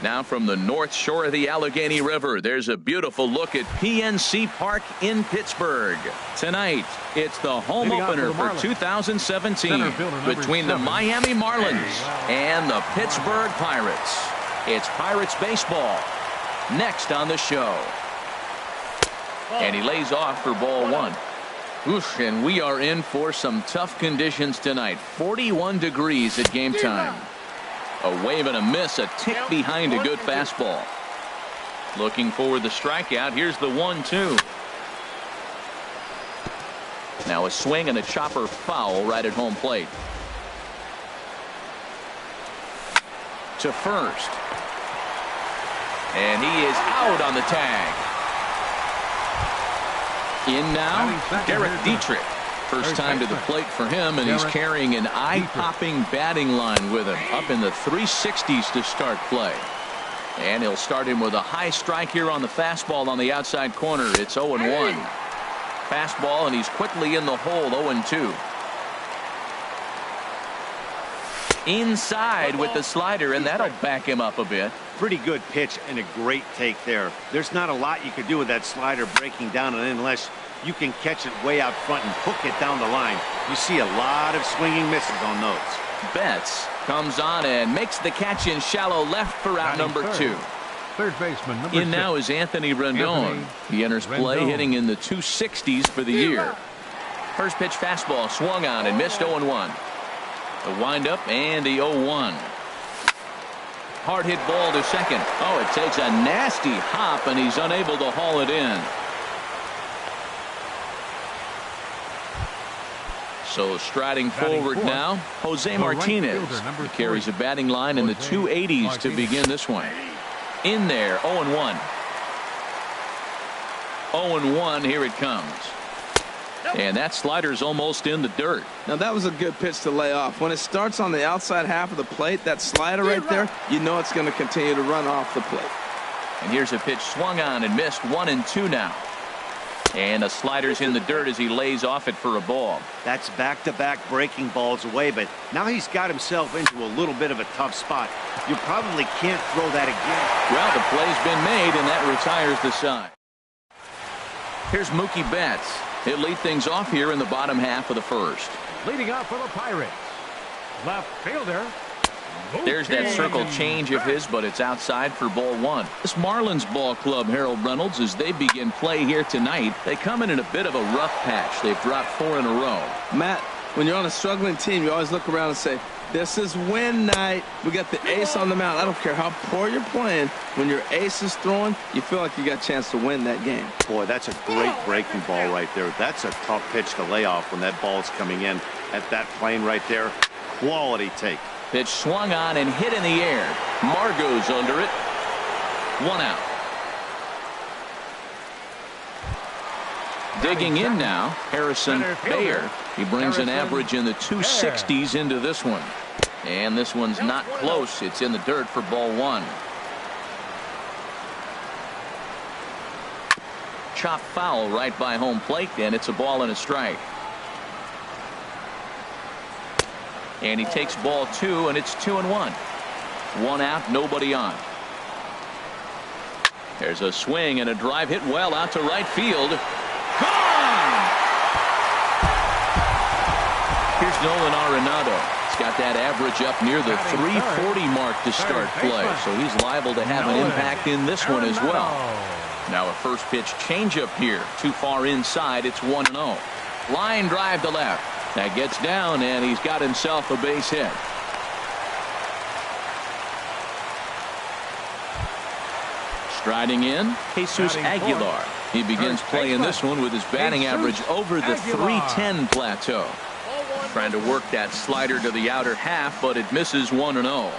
Now from the north shore of the Allegheny River, there's a beautiful look at PNC Park in Pittsburgh. Tonight, it's the home opener for 2017 between the Miami Marlins and the Pittsburgh Pirates. It's Pirates baseball next on the show. And he lays off for ball one. Oof, and we are in for some tough conditions tonight. 41 degrees at game time. A wave and a miss, a tick behind a good fastball. Looking for the strikeout. Here's the 1-2. Now a swing and a chopper foul right at home plate. To first. And he is out on the tag. In now, Derek Dietrich. First time to the plate for him, and he's carrying an eye-popping batting line with him, up in the 360s to start play. And he'll start him with a high strike here on the fastball on the outside corner. It's 0-1. Fastball, and he's quickly in the hole, 0-2. Inside with the slider, and that'll back him up a bit. Pretty good pitch and a great take there. There's not a lot you can do with that slider breaking down, and unless you can catch it way out front and hook it down the line. You see a lot of swinging misses on those. Betts comes on and makes the catch in shallow left for out number 2. Third baseman number 6. In now is Anthony Rendon. He enters play hitting in the 260s for the year. First pitch fastball swung on and missed, 0-1. The windup and the 0-1. Hard hit ball to second. Oh, it takes a nasty hop and he's unable to haul it in. So striding forward now, Jose Martinez. He carries a batting line in the 280s to begin this one. In there, 0-1. 0-1, here it comes. And that slider's almost in the dirt. Now that was a good pitch to lay off. When it starts on the outside half of the plate, that slider right there, you know it's going to continue to run off the plate. And here's a pitch swung on and missed, 1-2 now. And the slider's in the dirt as he lays off it for a ball. That's back-to-back breaking balls away, but now he's got himself into a little bit of a tough spot. You probably can't throw that again. Well, the play's been made, and that retires the side. Here's Mookie Betts. He'll lead things off here in the bottom half of the first. Leading off for the Pirates, left fielder. There's that circle change of his, but it's outside for ball one. This Marlins ball club, Harold Reynolds, as they begin play here tonight, they come in a bit of a rough patch. They've dropped 4 in a row. Matt, when you're on a struggling team, you always look around and say, this is win night. We got the ace on the mound. I don't care how poor you're playing. When your ace is throwing, you feel like you got a chance to win that game. Boy, that's a great breaking ball right there. That's a tough pitch to lay off when that ball's coming in at that plane right there. Quality take. Pitch swung on and hit in the air. Margot's under it. 1 out. Digging in now, Harrison Bayer. He brings an average in the 260s into this one. And this one's not close. It's in the dirt for ball one. Chop foul right by home plate, and it's a ball and a strike. And he takes ball 2, and it's 2-1. 1 out, nobody on. There's a swing and a drive hit well out to right field. Gone! Here's Nolan Arenado. He's got that average up near the 340 mark to start play, so he's liable to have an impact in this one as well. Now a first pitch changeup here. Too far inside. It's 1-0. Line drive to left. That gets down, and he's got himself a base hit. Striding in, Jesus Aguilar. He begins playing this one with his batting average over the 310 plateau. Trying to work that slider to the outer half, but it misses 1-0.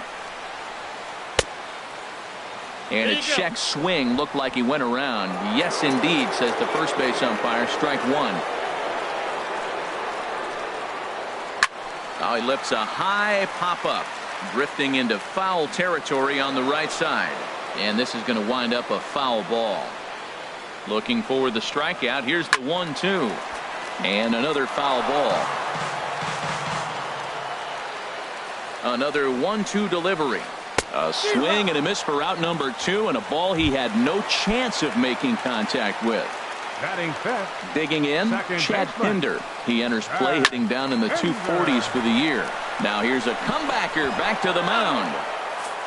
And a check swing looked like he went around. Yes, indeed, says the first base umpire. Strike 1. Now he lifts a high pop-up, drifting into foul territory on the right side. And this is going to wind up a foul ball. Looking for the strikeout. Here's the 1-2. And another foul ball. Another 1-2 delivery. A swing and a miss for out number 2, and a ball he had no chance of making contact with. Batting fifth. Digging in, Chad Pinder. He enters play hitting down in the 240s for the year. Now here's a comebacker back to the mound.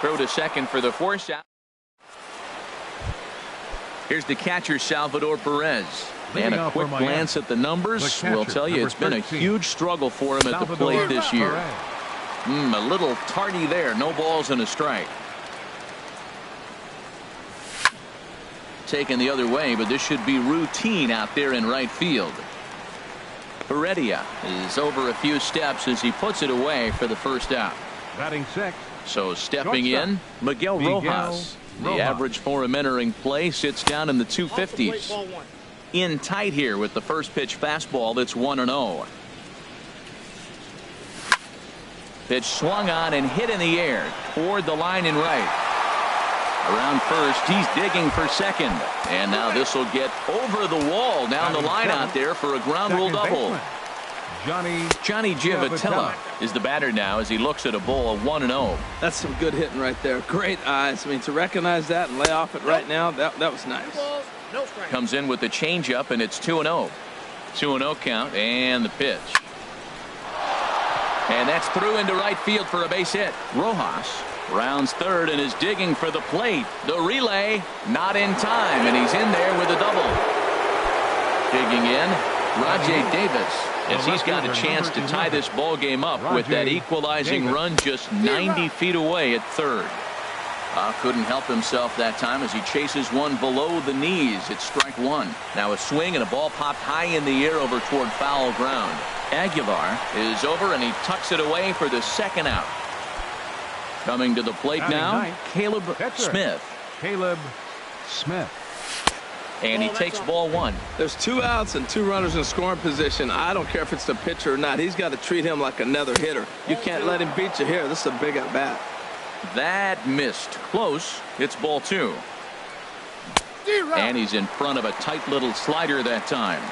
Throw to second for the force out. Here's the catcher, Salvador Perez. And a quick glance at the numbers will tell you it's been a huge struggle for him at the plate this year. A little tardy there. No balls and a strike. Taken the other way, but this should be routine out there in right field. Heredia is over a few steps as he puts it away for the first out. Batting sixth. So stepping in, Miguel Rojas. The average for him entering play sits down in the 250s. In tight here with the first pitch fastball that's 1-0. Pitch swung on and hit in the air toward the line and right. Around first, he's digging for second. And now this will get over the wall down the line out there for a ground rule double. Johnny Giavotella is the batter now as he looks at a ball of 1-0. That's some good hitting right there. Great eyes. I mean, to recognize that and lay off it right now, that was nice. Comes in with the changeup, and it's 2-0. 2-0 count, and the pitch. And that's through into right field for a base hit. Rojas rounds third and is digging for the plate. The relay not in time, and he's in there with a double. Digging in, Rajay Davis, as he's got a chance to tie this ball game up with that equalizing run just 90 feet away at third. Couldn't help himself that time as he chases one below the knees. It's strike one. Now a swing and a ball popped high in the air over toward foul ground. Aguilar is over and he tucks it away for the second out. Coming to the plate now, Caleb Smith. And he takes ball one. There's 2 outs and 2 runners in scoring position. I don't care if it's the pitcher or not. He's got to treat him like another hitter. You can't let him beat you here. This is a big at bat. That missed. Close. It's ball 2. And he's in front of a tight little slider that time.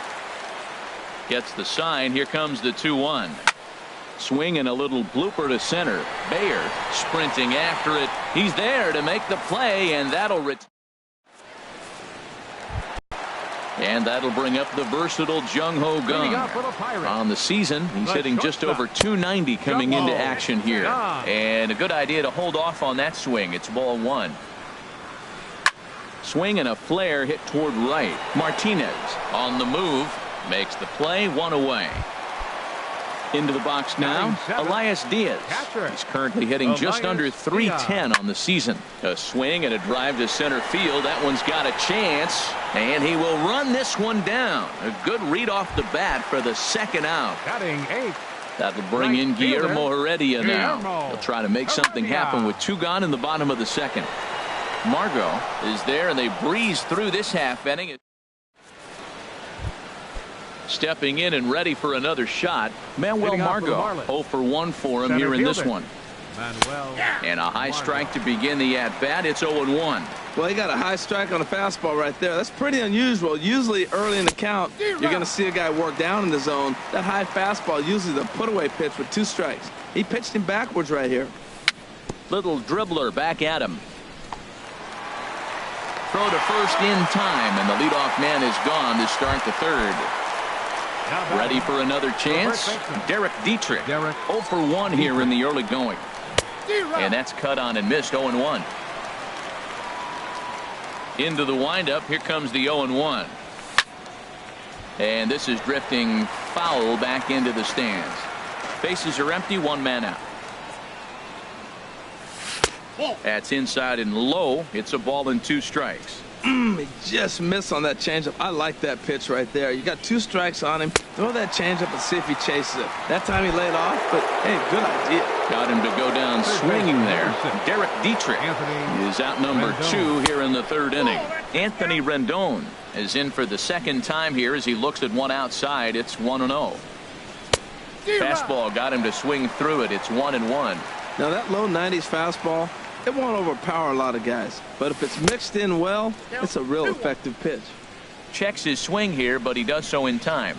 Gets the sign. Here comes the 2-1. Swing and a little blooper to center. Bayer sprinting after it. He's there to make the play, and that'll bring up the versatile Jung-Ho Kang. On the season, he's hitting just over 290 coming into action here. And a good idea to hold off on that swing. It's ball 1. Swing and a flare hit toward right. Martinez on the move. Makes the play, 1 away. Into the box now, Elias Diaz. He's currently hitting just under 310 on the season. A swing and a drive to center field. That one's got a chance, and he will run this one down. A good read off the bat for the second out. That'll bring in Guillermo Heredia now. He'll try to make something happen with 2 gone in the bottom of the second. Margot is there, and they breeze through this half inning. Stepping in and ready for another shot, Manuel Margot. 0 for 1 for him here in this one. And a high strike to begin the at-bat. It's 0-1. Well, he got a high strike on a fastball right there. That's pretty unusual. Usually early in the count, you're going to see a guy work down in the zone. That high fastball, usually the put-away pitch with 2 strikes. He pitched him backwards right here. Little dribbler back at him. Throw to first in time, and the leadoff man is gone to start the third. Ready for another chance. Derek Dietrich. 0 for 1 here in the early going. And that's cut on and missed. 0-1. Into the windup. Here comes the 0-1. And this is drifting foul back into the stands. Bases are empty. 1 man out. That's inside and low. It's a ball and 2 strikes. He just missed on that changeup. I like that pitch right there. You got 2 strikes on him. Throw that changeup and see if he chases it. That time he laid off, but hey, good idea. Got him to go down swinging there. Derek Dietrich is out number 2 here in the third inning. Anthony Rendon is in for the second time here as he looks at one outside. It's 1-0. Fastball got him to swing through it. It's 1-1. Now that low 90s fastball, it won't overpower a lot of guys, but if it's mixed in well, it's a real effective pitch. Checks his swing here, but he does so in time.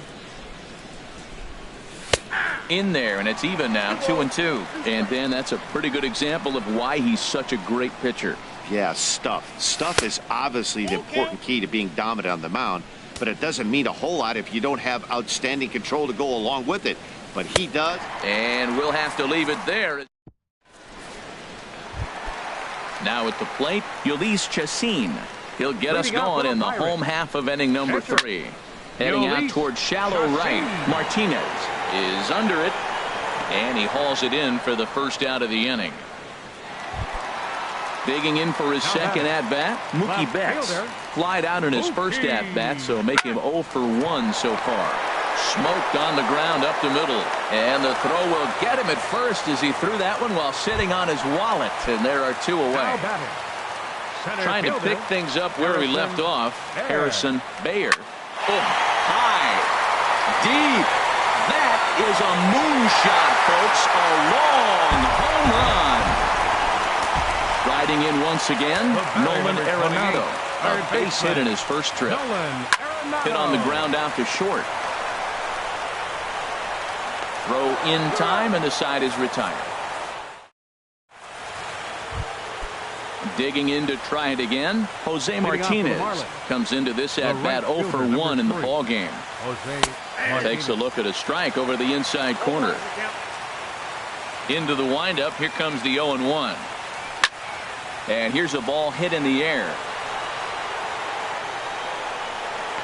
In there, and it's even now, 2-2. And then that's a pretty good example of why he's such a great pitcher. Yeah, stuff. Stuff is obviously the important key to being dominant on the mound, but it doesn't mean a whole lot if you don't have outstanding control to go along with it. But he does. And we'll have to leave it there. Now at the plate, Ulysses Chassin. He'll get us going in the home half of inning number 3. Heading out towards shallow right, Martinez is under it, and he hauls it in for the first out of the inning. Digging in for his second at-bat, Mookie Betts. Flied out in his first at-bat, so make him 0 for 1 so far. Smoked on the ground up the middle, and the throw will get him at first as he threw that one while sitting on his wallet, and there are 2 away. Trying to pick things up where we left off, Harrison Bayer. Oh, high, deep. That is a moonshot, folks. A long home run. Riding in once again, Nolan Arenado. A base hit in his first trip. Hit on the ground out to short. Throw in time, and the side is retired. Digging in to try it again, Jose Martinez comes into this at-bat 0 for 1 in the ball game. Takes a look at a strike over the inside corner. Into the windup, here comes the 0-1. And here's a ball hit in the air.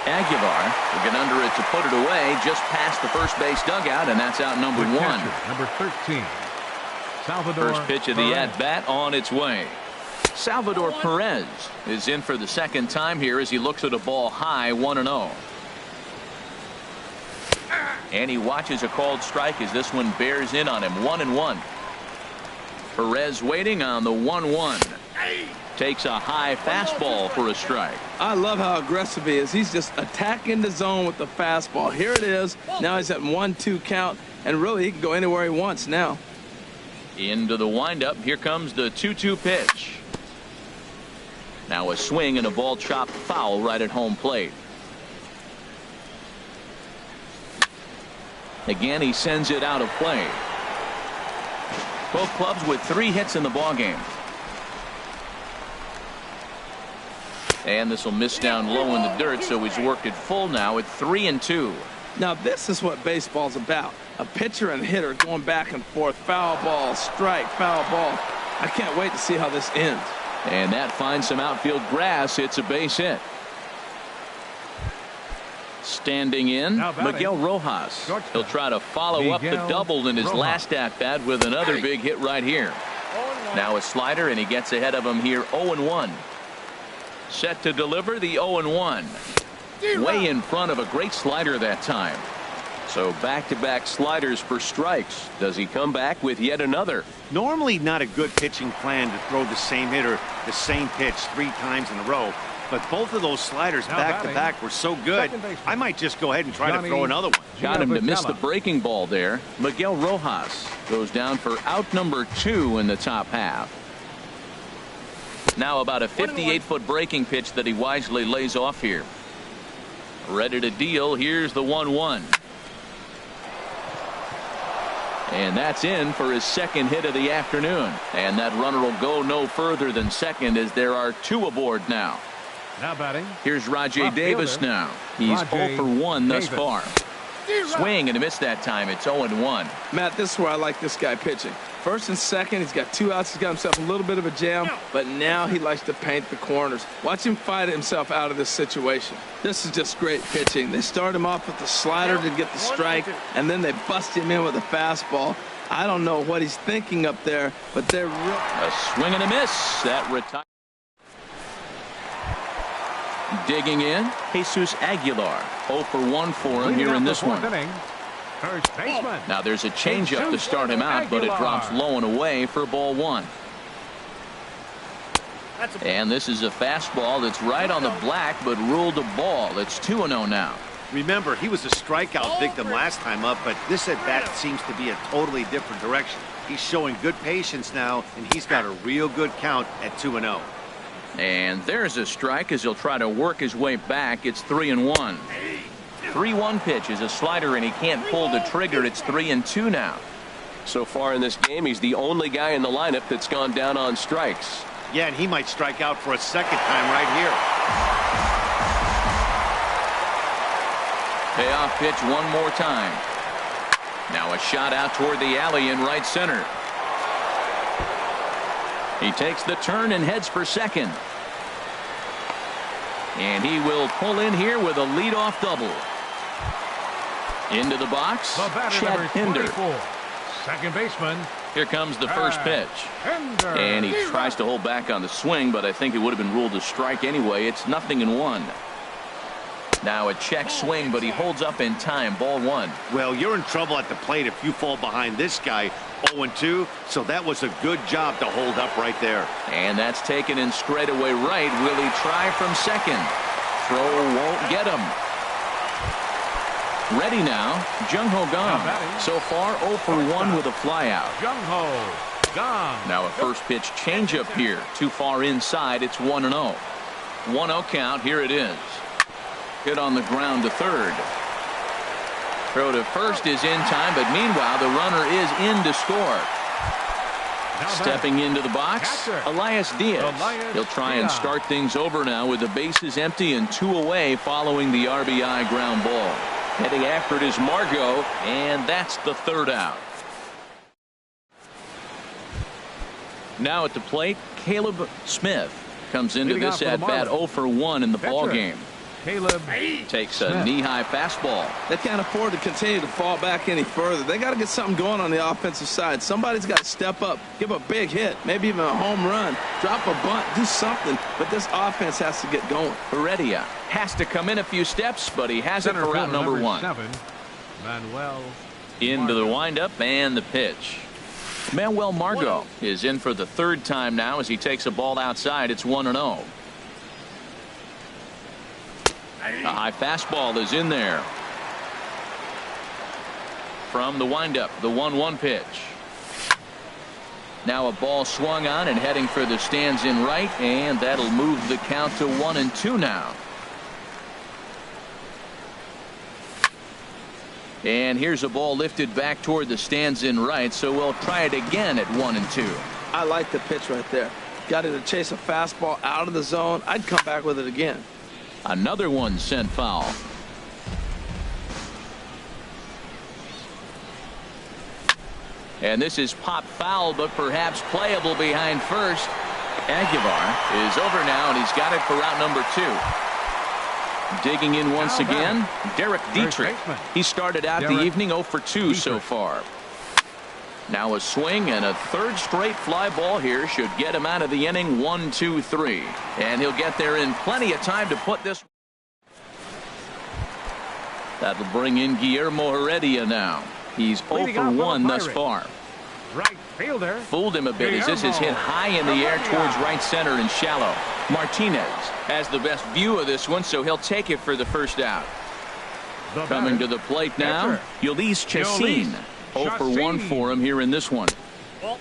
Aguilar will get under it to put it away just past the first base dugout, and that's out number 1. Number 13, Salvador. First pitch of the at-bat on its way. Salvador Perez is in for the second time here as he looks at a ball high, 1-0. And he watches a called strike as this one bears in on him, 1-1. Perez waiting on the 1-1. Takes a high fastball for a strike. I love how aggressive he is. He's just attacking the zone with the fastball. Here it is. Now he's at 1-2 count, and really he can go anywhere he wants now. Into the windup. Here comes the 2-2 pitch. Now a swing and a ball chopped foul right at home plate. Again, he sends it out of play. Both clubs with 3 hits in the ballgame. And this will miss down low in the dirt, so he's worked it full now at 3-2. Now this is what baseball's about. A pitcher and hitter going back and forth. Foul ball, strike, foul ball. I can't wait to see how this ends. And that finds some outfield grass. It's a base hit. Standing in, Miguel Rojas. He'll try to follow up the double in his last at-bat with another big hit right here. Now a slider, and he gets ahead of him here, 0-1. Set to deliver the 0-1. Way in front of a great slider that time. So back-to-back sliders for strikes. Does he come back with yet another? Normally not a good pitching plan to throw the same hitter the same pitch 3 times in a row, but both of those sliders back-to-back were so good, I might just go ahead and try to throw another one. Got him to miss the breaking ball there. Miguel Rojas goes down for out number 2 in the top half. Now about a 58-foot breaking pitch that he wisely lays off here. Ready to deal. Here's the 1-1. And that's in for his second hit of the afternoon. And that runner will go no further than second as there are 2 aboard now. Now batting. Here's Rajay Davis now. He's 0 for 1 thus far. Swing and a miss that time. It's 0-1. Matt, this is where I like this guy pitching. First and second, he's got 2 outs. He's got himself a little bit of a jam, but now he likes to paint the corners. Watch him fight himself out of this situation. This is just great pitching. They start him off with the slider to get the strike, and then they bust him in with a fastball. I don't know what he's thinking up there, but they're real. A swing and a miss. That retires. Digging in, Jesus Aguilar. 0 for 1 for him here in this one. First baseman. Now there's a changeup to start him out, but it drops low and away for ball 1. And this is a fastball that's right on the black, but ruled a ball. It's 2-0 now. Remember, he was a strikeout victim last time up, but this at-bat seems to be a totally different direction. He's showing good patience now, and he's got a real good count at 2-0. And there's a strike as he'll try to work his way back. It's 3-1. 3-1 pitch is a slider, and he can't pull the trigger. It's 3-2 now. So far in this game, he's the only guy in the lineup that's gone down on strikes. Yeah, and he might strike out for a second time right here. Payoff pitch one more time. Now a shot out toward the alley in right center. He takes the turn and heads for second. And he will pull in here with a leadoff double. Into the box, The batter, Chad number Pinder. 24, second baseman. Here comes the first pitch. Pinder. And he tries to hold back on the swing, but I think it would have been ruled a strike anyway. It's 0-1. Now a check swing, but he holds up in time. Ball one. Well, you're in trouble at the plate if you fall behind this guy 0-2, so that was a good job to hold up right there. And that's taken in straightaway right. Will he try from second? Throw won't get him. Ready now, Jung-Ho Kang. So far 0 for 1 with a flyout. Jung-Ho Kang. Now a first pitch changeup here. Too far inside. It's 1-0. 1-0 count. Here it is. Hit on the ground to third. Throw to first is in time, but meanwhile the runner is in to score. Stepping into the box, Elias Diaz. He'll try and start things over now with the bases empty and 2 away following the RBI ground ball. Heading after it is Margot, and that's the third out. Now at the plate, Caleb Smith comes into this at bat 0 for 1 in the ball game. Caleb Takes a knee-high fastball. They can't afford to continue to fall back any further. They got to get something going on the offensive side. Somebody's got to step up, give a big hit, maybe even a home run, drop a bunt, do something. But this offense has to get going. Heredia has to come in a few steps, but he has it for route number 1. 7, Manuel Into the windup and the pitch. Manuel Margot is in for the third time now as he takes a ball outside. It's 1-0. A high fastball is in there. From the windup, the 1-1 pitch. Now a ball swung on and heading for the stands in right, and that'll move the count to 1-2 now. And here's a ball lifted back toward the stands in right, so we'll try it again at 1-2. I like the pitch right there. Got it to chase a fastball out of the zone. I'd come back with it again. Another one sent foul. And this is popped foul, but perhaps playable behind first. Aguilar is over now, and he's got it for route number 2. Digging in once again, Derek Dietrich. He started out the evening 0 for 2 so far. Now a swing and a third straight fly ball here should get him out of the inning. 1-2-3, and he'll get there in plenty of time to put this. That'll bring in Guillermo Heredia now. He's 0 for 1 thus far. right fielder. Fooled him a bit as this is hit high in the air towards right center and shallow. Martinez has the best view of this one, so he'll take it for the first out. Coming to the plate now, Ulysses Chacin. 0 for 1 for him here in this one.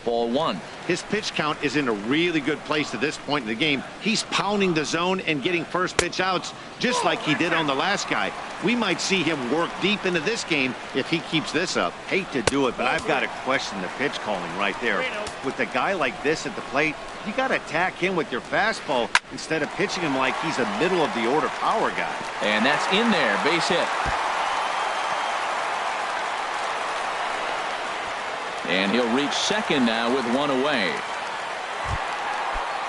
Ball one. His pitch count is in a really good place at this point in the game. He's pounding the zone and getting first pitch outs just like he did on the last guy. We might see him work deep into this game if he keeps this up. Hate to do it, but I've got to question the pitch calling right there. With a guy like this at the plate, you got to attack him with your fastball instead of pitching him like he's a middle of the order power guy. And that's in there, base hit. And he'll reach second now with one away.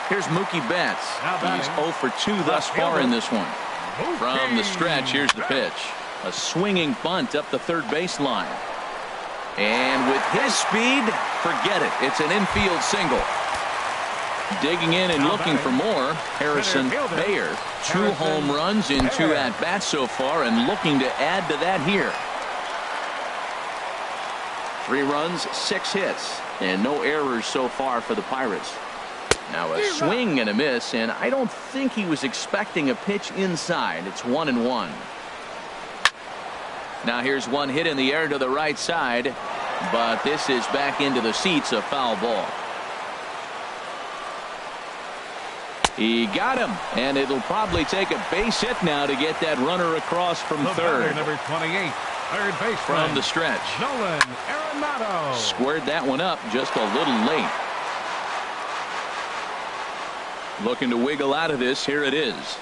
Here's Mookie Betts. He's 0 for 2 thus far in this one. From the stretch, here's the pitch. A swinging bunt up the third baseline. And with his speed, forget it. It's an infield single. Digging in and looking for more, Harrison Bayer. 2 home runs in 2 at-bats so far and looking to add to that here. 3 runs, 6 hits, and no errors so far for the Pirates. Now a swing and a miss, and I don't think he was expecting a pitch inside. It's 1-1. Now here's one hit in the air to the right side, but this is back into the seats, a foul ball. He got him, and it'll probably take a base hit now to get that runner across from third. Number 28, third baseman. From the stretch. Nolan Arenado. Squared that one up just a little late. Looking to wiggle out of this. Here it is.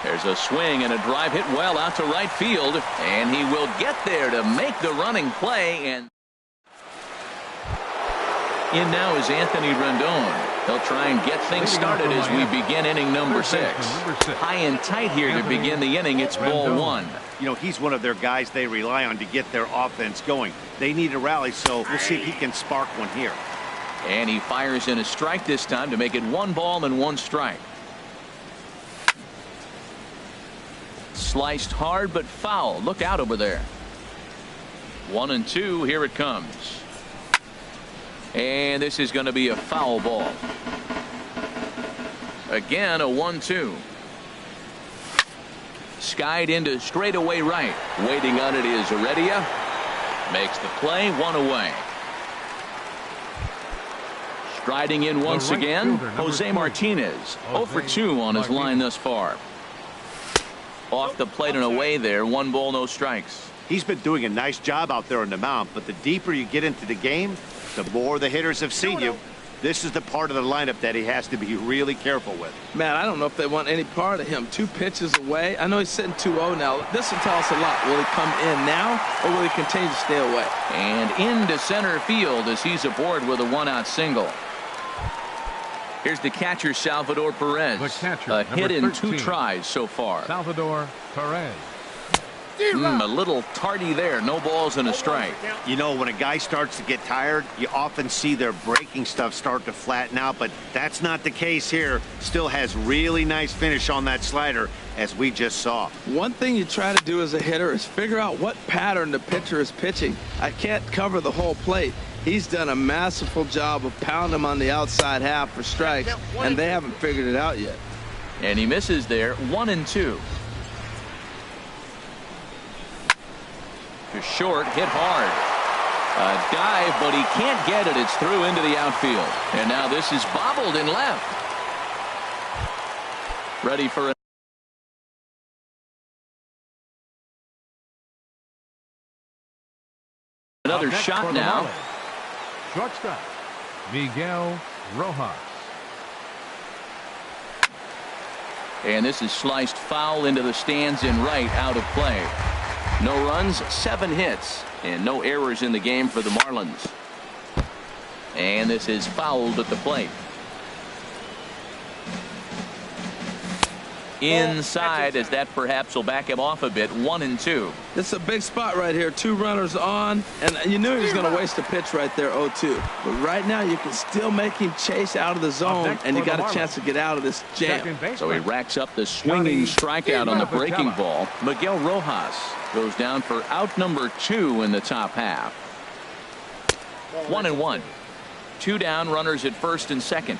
There's a swing and a drive hit well out to right field, and he will get there to make the running play. And in now is Anthony Rendon. They'll try and get things started as we begin inning number 6. High and tight here to begin the inning. It's ball 1. You know, he's one of their guys they rely on to get their offense going. They need a rally, so we'll see if he can spark one here. And he fires in a strike this time to make it 1 ball and 1 strike. Sliced hard but foul. Look out over there. 1-2. Here it comes. And this is going to be a foul ball. Again, a 1-2. Skied into straightaway right. Waiting on it is Heredia. Makes the play. 1 away. Striding in once again, Jose Martinez. 0 for 2 on his line thus far. Off the plate and away there. 1 ball, no strikes. He's been doing a nice job out there on the mound, but the deeper you get into the game, the more the hitters have seen you. This is the part of the lineup that he has to be really careful with. Man, I don't know if they want any part of him. 2 pitches away. I know he's sitting 2-0 now. This will tell us a lot. Will he come in now, or will he continue to stay away? And into center field as he's aboard with a 1-out single. Here's the catcher, Salvador Perez. A hit in 2 tries so far. Salvador Perez. A little tardy there. No balls and a strike. You know, when a guy starts to get tired, you often see their breaking stuff start to flatten out, but that's not the case here. Still has really nice finish on that slider, as we just saw. One thing you try to do as a hitter is figure out what pattern the pitcher is pitching. I can't cover the whole plate. He's done a masterful job of pounding him on the outside half for strikes, and they haven't figured it out yet. And he misses there. 1-2. To short, hit hard. A dive, but he can't get it. It's through into the outfield. And now this is bobbled in left. Ready for another shot now. Shortstop, Miguel Rojas. And this is sliced foul into the stands in right, out of play. No runs, 7 hits, and no errors in the game for the Marlins. And this is fouled at the plate. Inside, as that perhaps will back him off a bit. 1-2. This is a big spot right here. 2 runners on, and you knew he was going to waste a pitch right there, 0-2. But right now, you can still make him chase out of the zone, and you got a chance to get out of this jam. So he racks up the swinging strikeout on the breaking ball. Miguel Rojas goes down for out number 2 in the top half. 1-1. 2 down, runners at first and second.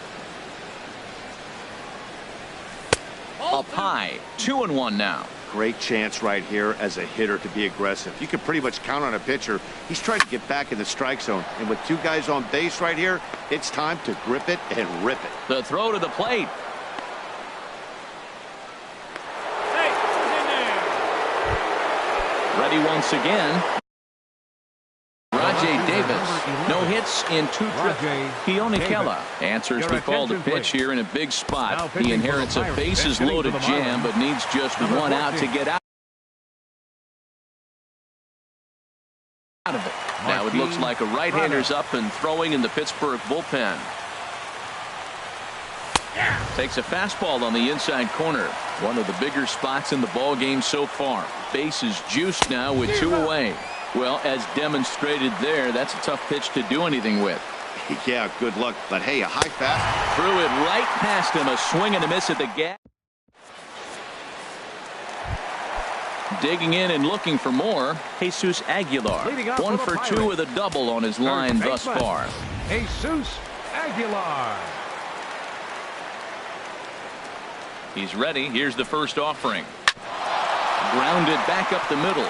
Up high, 2-1 now. Great chance right here as a hitter to be aggressive. You can pretty much count on a pitcher. He's trying to get back in the strike zone. And with 2 guys on base right here, it's time to grip it and rip it. The throw to the plate. Ready once again. Rajay Davis. No hits in 2 trips. Keone Kela answers the call to pitch here in a big spot. He inherits a bases loaded jam, but needs just 1 out to get out of it. Now it looks like a right-hander's up and throwing in the Pittsburgh bullpen. Takes a fastball on the inside corner. One of the bigger spots in the ball game so far. Base is juiced now with 2 away. Well, as demonstrated there, that's a tough pitch to do anything with. Yeah, good luck. But hey, a high fastball. Threw it right past him. A swing and a miss at the gap. Digging in and looking for more, Jesus Aguilar. 1 for 2 with a double on his line thus far. Jesus Aguilar. He's ready. Here's the first offering. Grounded back up the middle.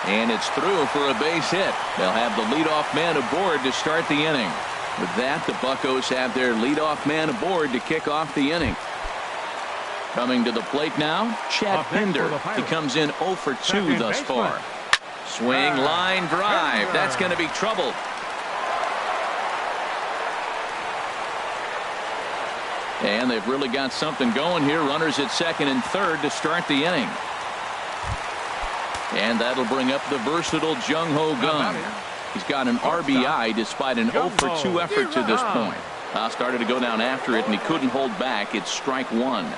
And it's through for a base hit. They'll have the leadoff man aboard to start the inning. With that, the Buccos have their leadoff man aboard to kick off the inning. Coming to the plate now, Chad Pinder. He comes in 0 for 2 thus far. Swing, line drive. That's going to be trouble. And they've really got something going here. Runners at second and third to start the inning. And that'll bring up the versatile Jung-Ho Gung. He's got an RBI despite an 0 for 2 effort to this point. Started to go down after it, and he couldn't hold back. It's strike one.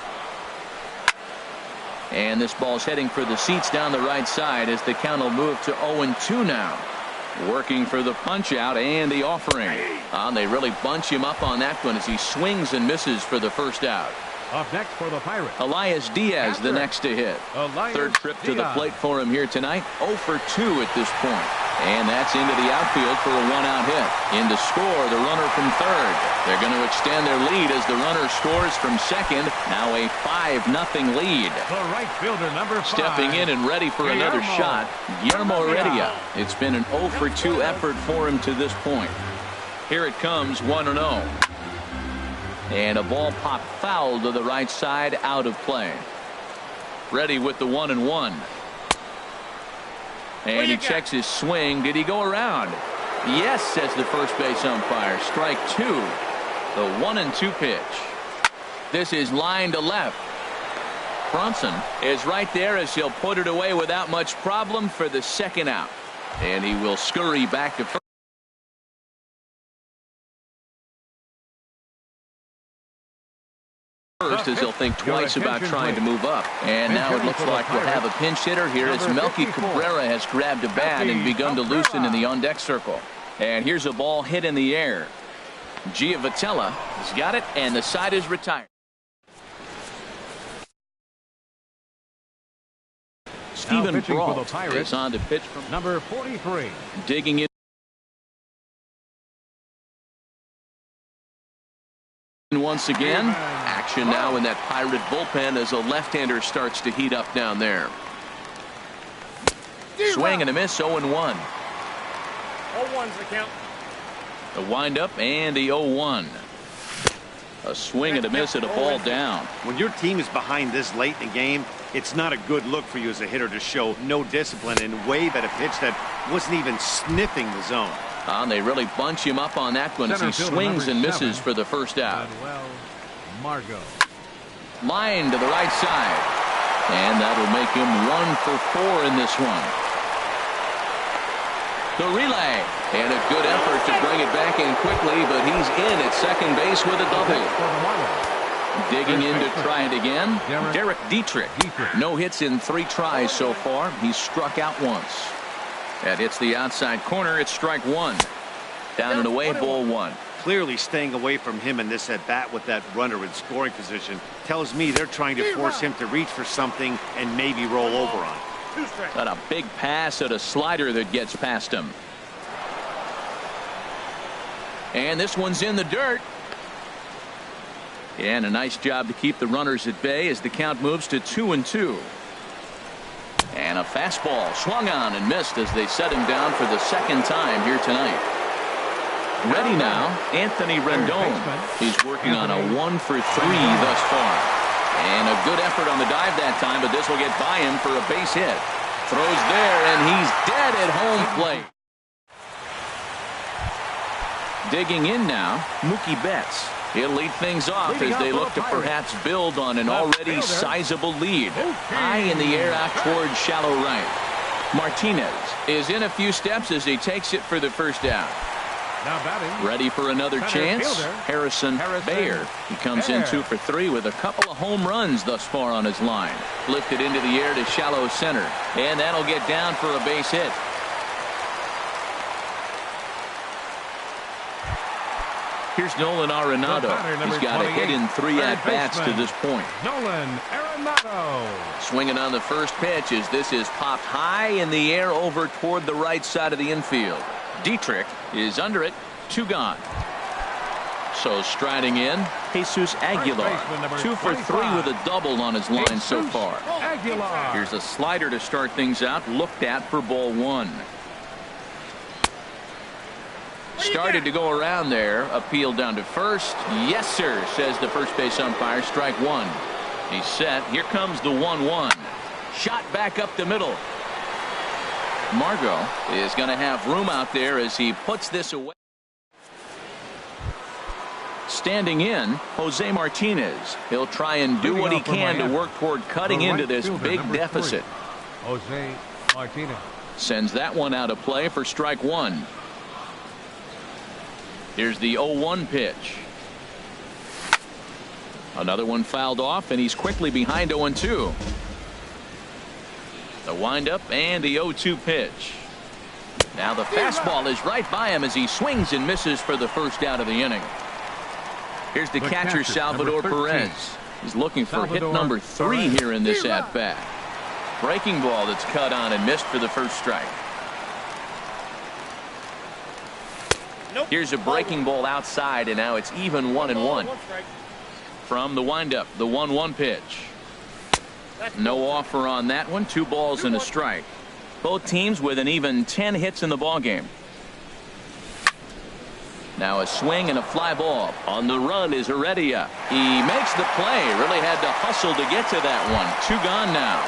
And this ball's heading for the seats down the right side as the count will move to 0-2 now. Working for the punch out and the offering. They really bunch him up on that one as he swings and misses for the first out. Up next for the Pirates, Elias Diaz, the next to hit. Third trip to the plate for him here tonight. 0 for 2 at this point. And that's into the outfield for a one-out hit. In to score, the runner from third. They're going to extend their lead as the runner scores from second. Now a 5-0 lead. the right fielder, number 5. Stepping in and ready for another shot, Guillermo Heredia. It's been an 0 for 2 effort for him to this point. Here it comes, 1-0. And a ball popped foul to the right side, out of play. Ready with the 1-1. And he checks his swing. Did he go around? Yes, says the first base umpire. Strike 2. The 1-2 pitch. This is line to left. Bronson is right there as he'll put it away without much problem for the second out. And he will scurry back to first. As he'll think twice about trying to move up. And now it looks like we'll have a pinch hitter here as Melky Cabrera has grabbed a bat and begun to loosen in the on-deck circle. And here's a ball hit in the air. Giavotella has got it, and the side is retired. Stephen Brault is on to pitch from number 43. Digging in once again. Action now in that Pirate bullpen as a left-hander starts to heat up down there. Swing and a miss, 0-1. 0-1's the count. The windup and the 0-1. A swing and a miss and a ball down. When your team is behind this late in the game, it's not a good look for you as a hitter to show no discipline and wave at a pitch that wasn't even sniffing the zone. They really bunch him up on that one as he swings and misses for the first out. Margot. Line to the right side. And that'll make him 1 for 4 in this one. The relay. And a good effort to bring it back in quickly, but he's in at second base with a double. Digging in to try it again. Derek Dietrich. No hits in 3 tries so far. He's struck out once. That hits the outside corner. It's strike 1. Down and away, ball 1. Clearly staying away from him in this at bat with that runner in scoring position tells me they're trying to force him to reach for something and maybe roll over on. Got a big pass at a slider that gets past him. And this one's in the dirt. And a nice job to keep the runners at bay as the count moves to 2-2. And a fastball swung on and missed as they set him down for the second time here tonight. Ready now, Anthony Rendon. He's working on a 1 for 3 thus far. And a good effort on the dive that time, but this will get by him for a base hit. Throws there, and he's dead at home plate. Digging in now, Mookie Betts. He'll lead things off as they look to perhaps build on an already sizable lead. High in the air out towards shallow right. Martinez is in a few steps as he takes it for the first out. Ready for another chance. Harrison Baer. He comes in 2 for 3 with a couple of home runs thus far on his line. Lifted into the air to shallow center. And that'll get down for a base hit. Here's Nolan Arenado. He's got a hit in 3 at-bats to this point. Nolan Arenado. Swinging on the first pitch as this is popped high in the air over toward the right side of the infield. Dietrich is under it. 2 gone. So striding in, Jesus Aguilar. 2 for 3 with a double on his line so far. Here's a slider to start things out. Looked at for ball 1. Started to go around there. Appeal down to first. Yes, sir, says the first base umpire. Strike 1. He's set. Here comes the 1-1. Shot back up the middle. Margot is going to have room out there as he puts this away. Standing in, Jose Martinez. He'll try and do what he can to work toward cutting into this big deficit. Jose Martinez. Sends that one out of play for strike one. Here's the 0-1 pitch. Another one fouled off, and he's quickly behind 0-2. The windup and the 0-2 pitch. Now the fastball is right by him as he swings and misses for the first out of the inning. Here's the catcher, Salvador Perez. He's looking for hit number 3 here in this at-bat. Breaking ball that's cut on and missed for the first strike. Here's a breaking ball outside, and now it's even 1-1. From the windup, the 1-1 pitch. No offer on that one. 2 balls and a strike. Both teams with an even 10 hits in the ballgame. Now a swing and a fly ball. On the run is Heredia. He makes the play. Really had to hustle to get to that one. 2 gone now.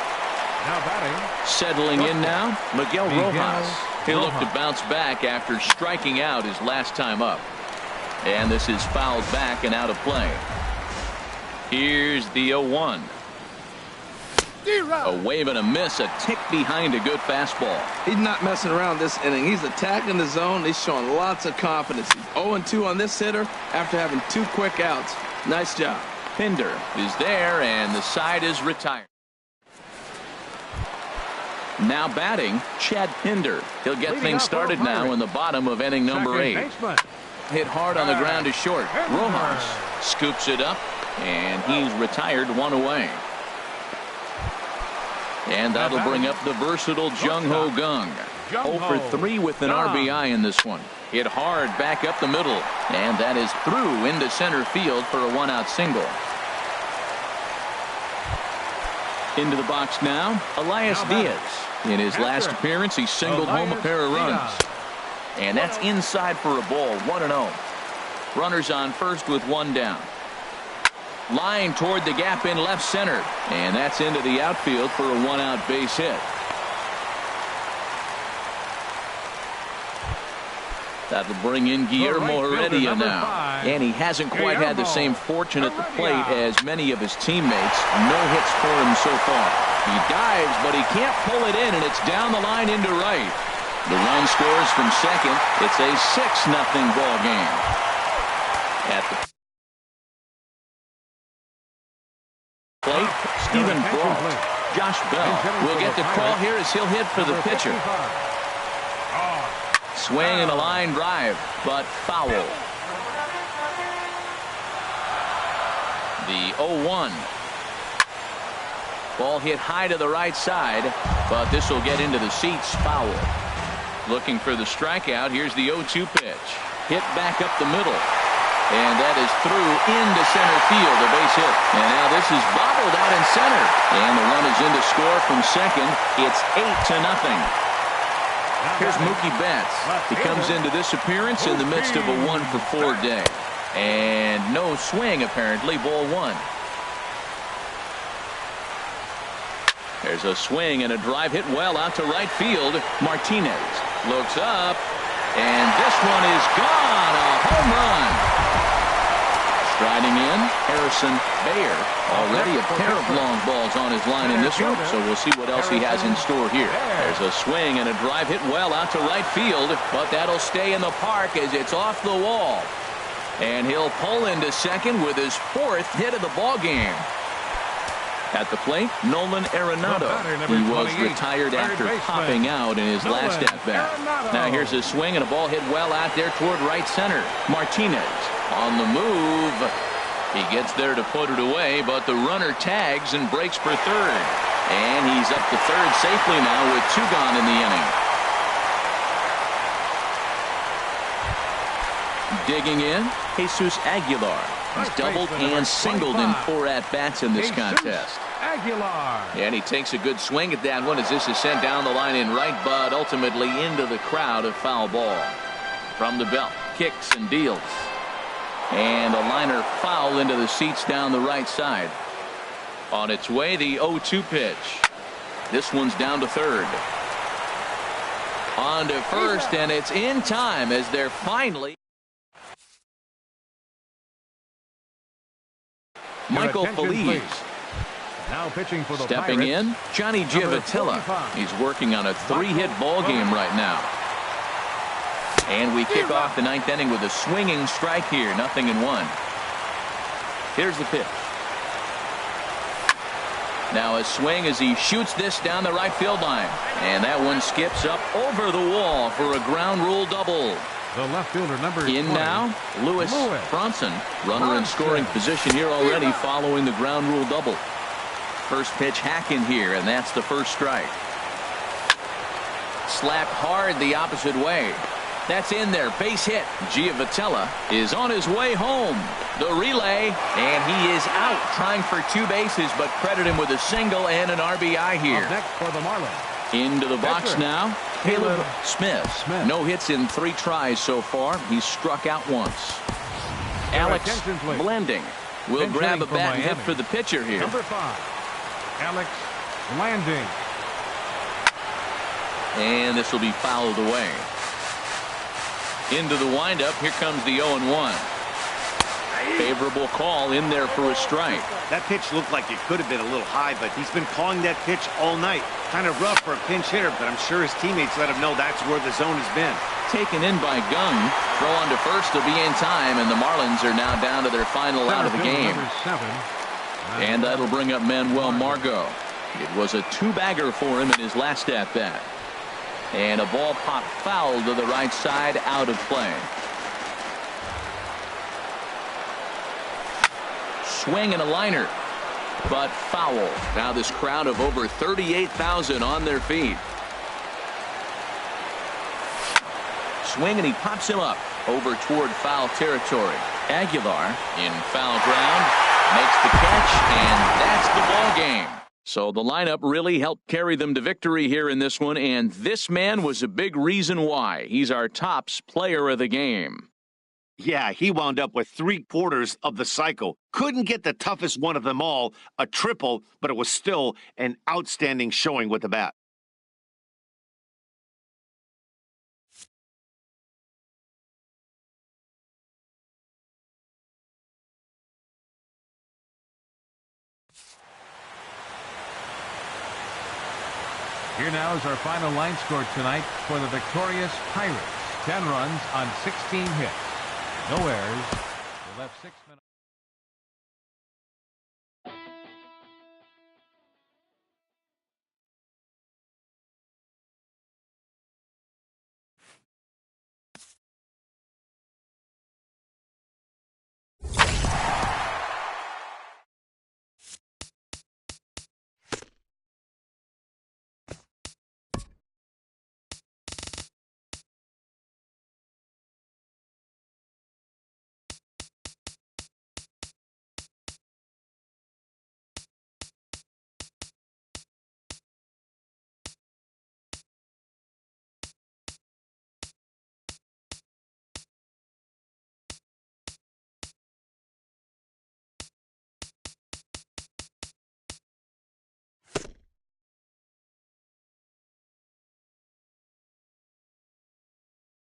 Now batting. Settling in now, Miguel Rojas. He'll look to bounce back after striking out his last time up. And this is fouled back and out of play. Here's the 0-1. A wave and a miss, a tick behind a good fastball. He's not messing around this inning. He's attacking the zone. He's showing lots of confidence. He's 0-2 on this hitter after having 2 quick outs. Nice job. Pinder is there, and the side is retired. Now batting, Chad Pinder. He'll get things started now in the bottom of inning number 8. Hit hard on the ground to short. Rojas scoops it up, and he's retired 1 away. And that'll bring up the versatile Jung-Ho Kang. 0 for 3 with an RBI in this one. Hit hard back up the middle, and that is through into center field for a 1-out single. Into the box now, Elias Diaz. In his last appearance, he singled home a pair of runs. And that's inside for a ball, 1-0. Runners on first with 1 down. Line toward the gap in left center. And that's into the outfield for a 1-out base hit. That'll bring in Guillermo Heredia now. And he hasn't quite had the same fortune at the plate as many of his teammates. No hits for him so far. He dives, but he can't pull it in, and it's down the line into right. The run scores from second. It's a 6-0 ball game. At the plate, Stephen Brault. Josh Bell will get the call here as he'll hit for the pitcher. Swing and a line drive, but foul. The 0-1. Ball hit high to the right side, but this will get into the seats. Foul. Looking for the strikeout. Here's the 0-2 pitch. Hit back up the middle. And that is through into center field, a base hit. And now this is bobbled out in center. And the run is in to score from second. It's 8-0. Here's Mookie Betts. He comes into this appearance in the midst of a 1-for-4 day. And no swing, apparently. Ball 1. There's a swing and a drive hit well out to right field. Martinez looks up, and this one is gone. A home run. Striding in, Harrison Baer. Already a pair of long balls on his line in this one, so we'll see what else he has in store here. There's a swing and a drive hit well out to right field, but that'll stay in the park as it's off the wall. And he'll pull into second with his 4th hit of the ball game. At the plate, Nolan Arenado. He was retired after popping out in his last at-bat. Now here's a swing and a ball hit well out there toward right center. Martinez on the move. He gets there to put it away, but the runner tags and breaks for third. And he's up to third safely now with 2 gone in the inning. Digging in, Jesus Aguilar. He's doubled and singled in 4 at-bats in this contest. Aguilar. And he takes a good swing at that one as this is sent down the line in right, but ultimately into the crowd, a foul ball. From the belt, kicks and deals. And a liner foul into the seats down the right side. On its way, the 0-2 pitch. This one's down to third. On to first, and it's in time as they're finally. Michael Feliz. Now pitching for the Stepping Pirates, in, Johnny Giavotella. He's working on a 3-hit ball game right now. And we kick off the 9th inning with a swinging strike here, 0-1. Here's the pitch. Now a swing as he shoots this down the right field line. And that one skips up over the wall for a ground rule double. the left fielder, number 20. In now, Lewis Bronson. Runner in scoring position here already following the ground rule double. First pitch hacking here, and that's the first strike. Slapped hard the opposite way. That's in there. Base hit. Giavotella is on his way home. The relay, and he is out trying for 2 bases, but credit him with a single and an RBI here. Up next for the Marlins. Into the box now, Caleb Smith. No hits in 3 tries so far. He's struck out once. Alex Blanding will grab a bat and hit for the pitcher here. Number 5, Alex Blanding. And this will be fouled away. Into the windup. Here comes the 0-1. Favorable call in there for a strike. That pitch looked like it could have been a little high, but he's been calling that pitch all night. Kind of rough for a pinch hitter, but I'm sure his teammates let him know that's where the zone has been. Taken in by Gung. Throw on to first to be in time, and the Marlins are now down to their final out of the game. And that'll bring up Manuel Margot. It was a 2-bagger for him in his last at-bat. And a ball popped foul to the right side, out of play. Swing and a liner, but foul. Now this crowd of over 38,000 on their feet. Swing, and he pops him up over toward foul territory. Aguilar in foul ground makes the catch, and that's the ball game. So the lineup really helped carry them to victory here in this one, and this man was a big reason why. He's our tops player of the game. Yeah, he wound up with 3/4 of the cycle. Couldn't get the toughest one of them all, a triple, but it was still an outstanding showing with the bat. Here now is our final line score tonight for the victorious Pirates. 10 runs on 16 hits. No errors. They left 6.